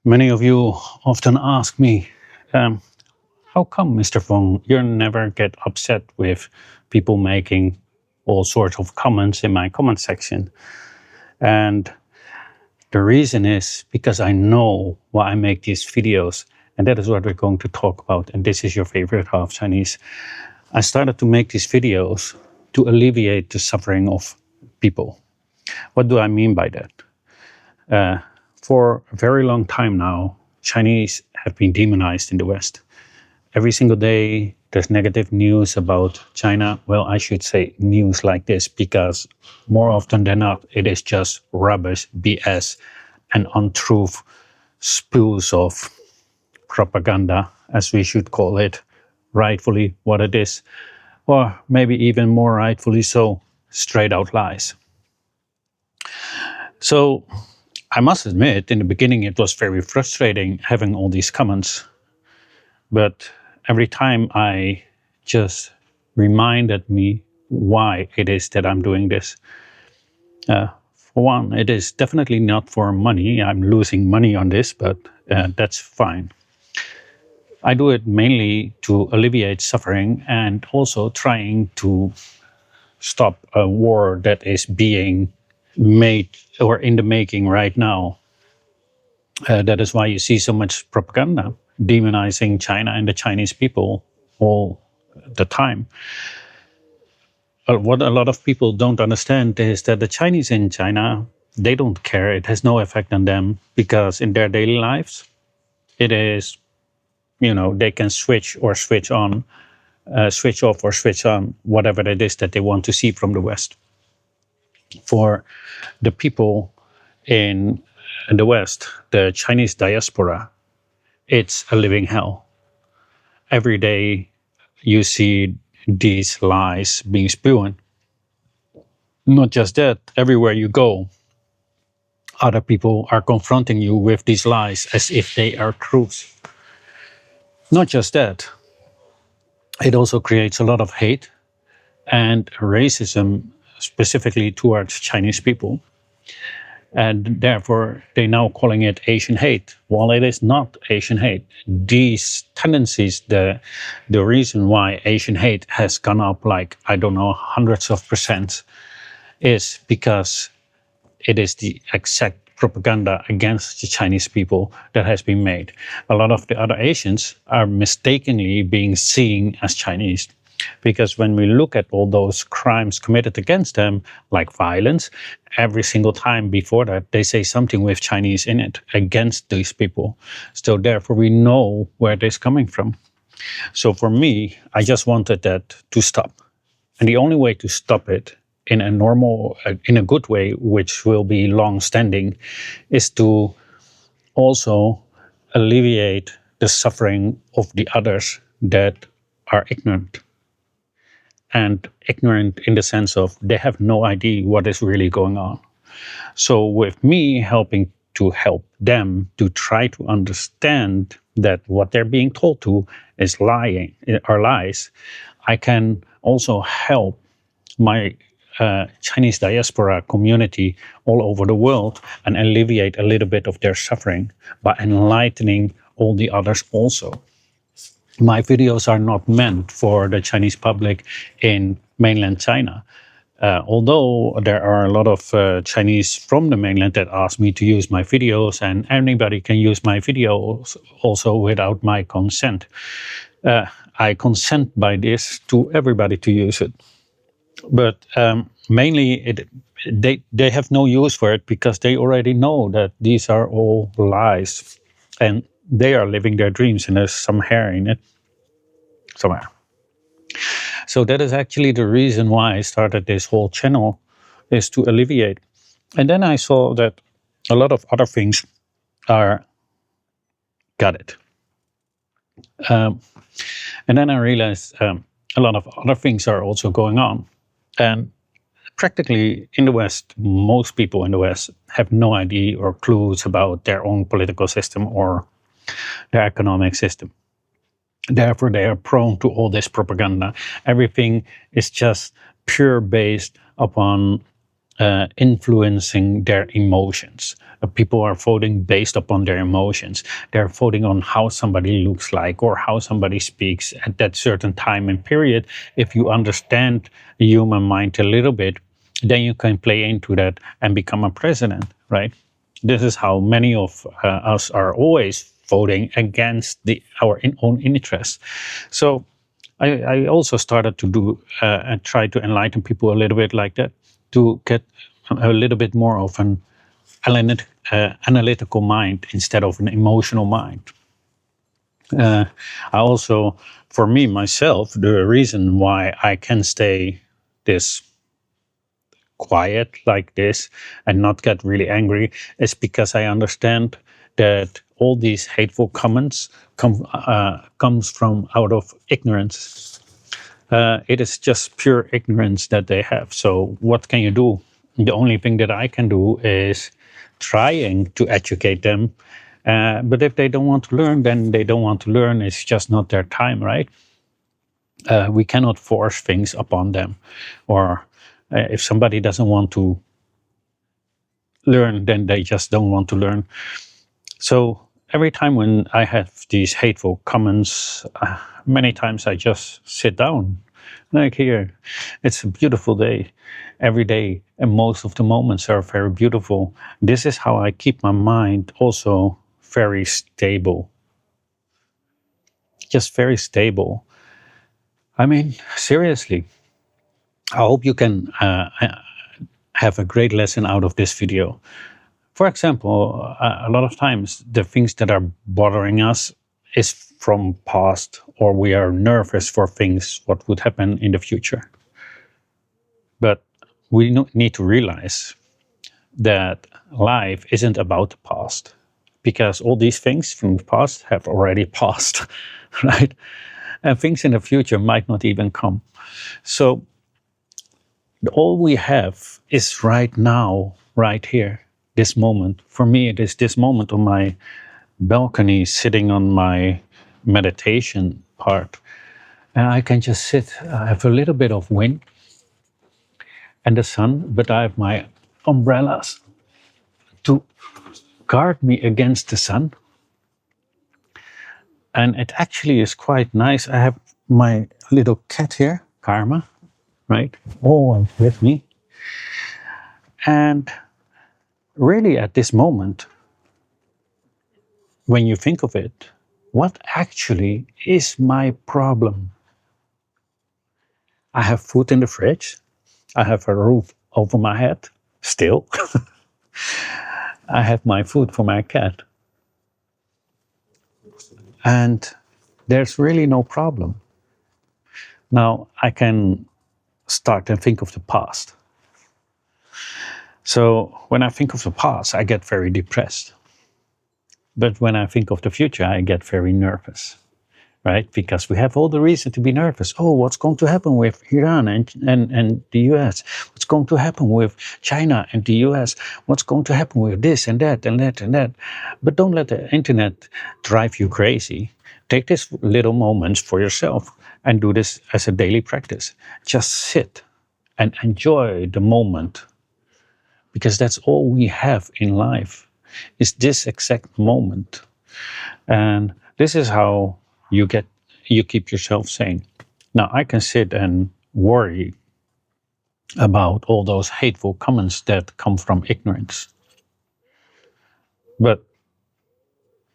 Many of you often ask me, how come, Mr. Fong, you never get upset with people making all sorts of comments in my comment section? And the reason is because I know why I make these videos, and that is what we're going to talk about. And this is your favorite half Chinese. I started to make these videos to alleviate the suffering of people. What do I mean by that? For a very long time now, Chinese have been demonized in the West. Every single day, there's negative news about China. Well, I should say news like this, because more often than not, it is just rubbish, BS, and untruth spews of propaganda, as we should call it, rightfully what it is, or maybe even more rightfully so, straight out lies. So I must admit, in the beginning, it was very frustrating having all these comments. But every time I just reminded me why it is that I'm doing this. For one, it is definitely not for money. I'm losing money on this, but that's fine. I do it mainly to alleviate suffering and also trying to stop a war that is being made or in the making right now. That is why you see so much propaganda demonizing China and the Chinese people all the time. What a lot of people don't understand is that the Chinese in China, they don't care. It has no effect on them, because in their daily lives, it is, they can switch or switch on, switch off or switch on, whatever it is that they want to see from the West. For the people in the West, the Chinese diaspora, it's a living hell. Every day you see these lies being spewed. Not just that, everywhere you go, other people are confronting you with these lies as if they are truths. Not just that, it also creates a lot of hate and racism, specifically towards Chinese people. And therefore, they're now calling it Asian hate. While it is not Asian hate, these tendencies, the reason why Asian hate has gone up like, I don't know, hundreds of percent, is because it is the exact propaganda against the Chinese people that has been made. A lot of the other Asians are mistakenly being seen as Chinese. Because when we look at all those crimes committed against them, like violence, every single time before that, they say something with Chinese in it against these people. So therefore, we know where this is coming from. So for me, I just wanted that to stop. And the only way to stop it in a good way, which will be long-standing, is to also alleviate the suffering of the others that are ignorant. And ignorant in the sense of they have no idea what is really going on. So with me helping to help them to try to understand that what they're being told to is lying or lies, I can also help my Chinese diaspora community all over the world and alleviate a little bit of their suffering by enlightening all the others also. My videos are not meant for the Chinese public in mainland China. Although there are a lot of Chinese from the mainland that ask me to use my videos, and anybody can use my videos also without my consent. I consent by this to everybody to use it. But mainly they have no use for it because they already know that these are all lies. And they are living their dreams, and there's some hair in it somewhere. So that is actually the reason why I started this whole channel, is to alleviate. And then I saw that a lot of other things got it. And then I realized a lot of other things are also going on. And practically in the West, most people in the West have no idea or clues about their own political system or their economic system. Therefore, they are prone to all this propaganda. Everything is just pure based upon influencing their emotions. People are voting based upon their emotions. They're voting on how somebody looks like or how somebody speaks at that certain time and period. If you understand the human mind a little bit, then you can play into that and become a president, right? This is how many of us are always voting against our own interests. So I also started to do and try to enlighten people a little bit like that, to get a little bit more of an analytical mind instead of an emotional mind. I also, for me myself, the reason why I can stay this quiet like this and not get really angry is because I understand that all these hateful comments comes from out of ignorance. It is just pure ignorance that they have. So what can you do? The only thing that I can do is trying to educate them. But if they don't want to learn, then they don't want to learn. It's just not their time, right? We cannot force things upon them. Or if somebody doesn't want to learn, then they just don't want to learn. So every time when I have these hateful comments, many times I just sit down. Like here, it's a beautiful day every day, and most of the moments are very beautiful. This is how I keep my mind also very stable. Just very stable. I mean, seriously, I hope you can have a great lesson out of this video. For example, a lot of times the things that are bothering us is from past, or we are nervous for things what would happen in the future. But we need to realize that life isn't about the past, because all these things from the past have already passed, right? And things in the future might not even come. So all we have is right now, right here, this moment. For me, it is this moment on my balcony, sitting on my meditation part. And I can just sit. I have a little bit of wind and the sun, but I have my umbrellas to guard me against the sun. And it actually is quite nice. I have my little cat here, Karma, right? Always with me. And really, at this moment, when you think of it, what actually is my problem? I have food in the fridge. I have a roof over my head, still. I have my food for my cat. And there's really no problem. Now I can start and think of the past. So when I think of the past, I get very depressed. But when I think of the future, I get very nervous, right? Because we have all the reason to be nervous. Oh, what's going to happen with Iran and the US? What's going to happen with China and the US? What's going to happen with this and that and that and that? But don't let the internet drive you crazy. Take these little moments for yourself and do this as a daily practice. Just sit and enjoy the moment, because that's all we have in life, is this exact moment. And this is how you keep yourself sane. Now I can sit and worry about all those hateful comments that come from ignorance. But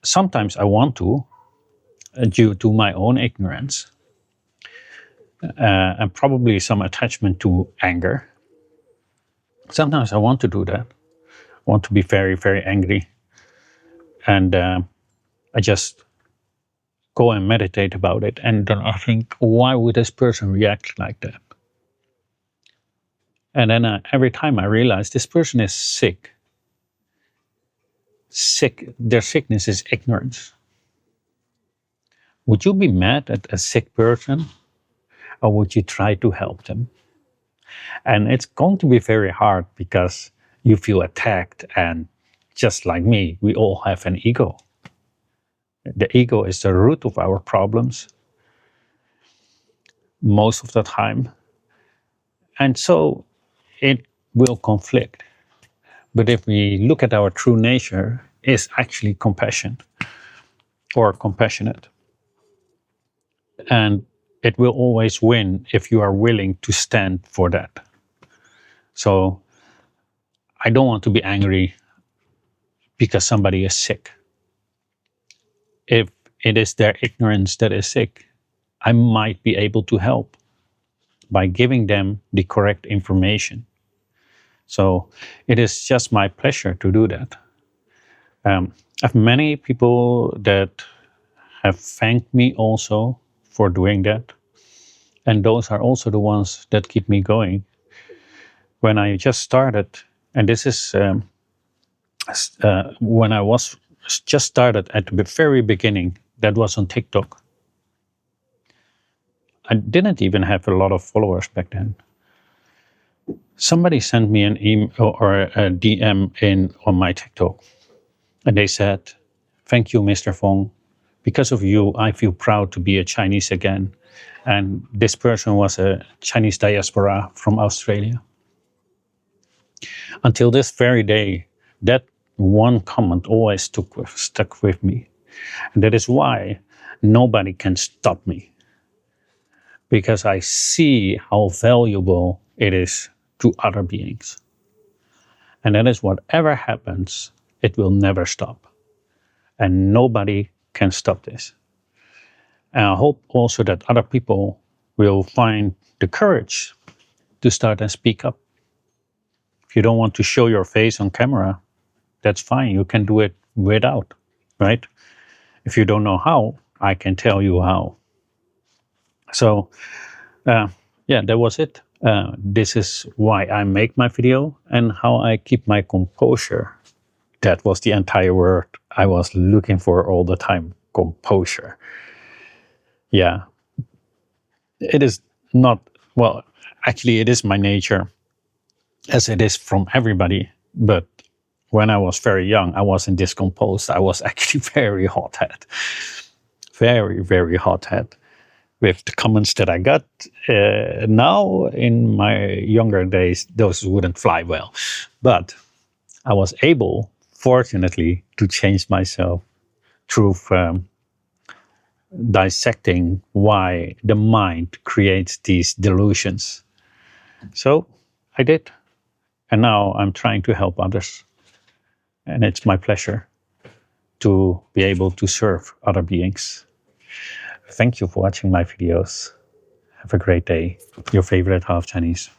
sometimes I want to, due to my own ignorance, and probably some attachment to anger. Sometimes I want to do that. I want to be very, very angry. And I just go and meditate about it. And then I think, why would this person react like that? And then every time I realize this person is sick. Their sickness is ignorance. Would you be mad at a sick person, or would you try to help them? And it's going to be very hard, because you feel attacked, and just like me, we all have an ego. The ego is the root of our problems most of the time. And so it will conflict. But if we look at our true nature, is actually compassion or compassionate. And it will always win if you are willing to stand for that. So I don't want to be angry because somebody is sick. If it is their ignorance that is sick, I might be able to help by giving them the correct information. So it is just my pleasure to do that. I have many people that have thanked me also for doing that. And those are also the ones that keep me going. When I just started, and this is when I was just started at the very beginning, that was on TikTok. I didn't even have a lot of followers back then. Somebody sent me an email or a DM on my TikTok, and they said, "Thank you, Mr. Fong. Because of you, I feel proud to be a Chinese again." And this person was a Chinese diaspora from Australia. Until this very day, that one comment always stuck with me. And that is why nobody can stop me. Because I see how valuable it is to other beings. And that is whatever happens, it will never stop. And nobody can stop this. And I hope also that other people will find the courage to start and speak up. If you don't want to show your face on camera, that's fine. You can do it without, right? If you don't know how, I can tell you how. So, yeah, that was it. This is why I make my video and how I keep my composure. That was the entire word I was looking for all the time, composure. Yeah. It is not, well, actually it is my nature, as it is from everybody. But when I was very young, I wasn't discomposed. I was actually very hot-headed. Very, very hot-headed. With the comments that I got now, in my younger days, those wouldn't fly well. But I was able, fortunately, to change myself through dissecting why the mind creates these delusions. So I did. And now I'm trying to help others. And it's my pleasure to be able to serve other beings. Thank you for watching my videos. Have a great day. Your favorite half Chinese.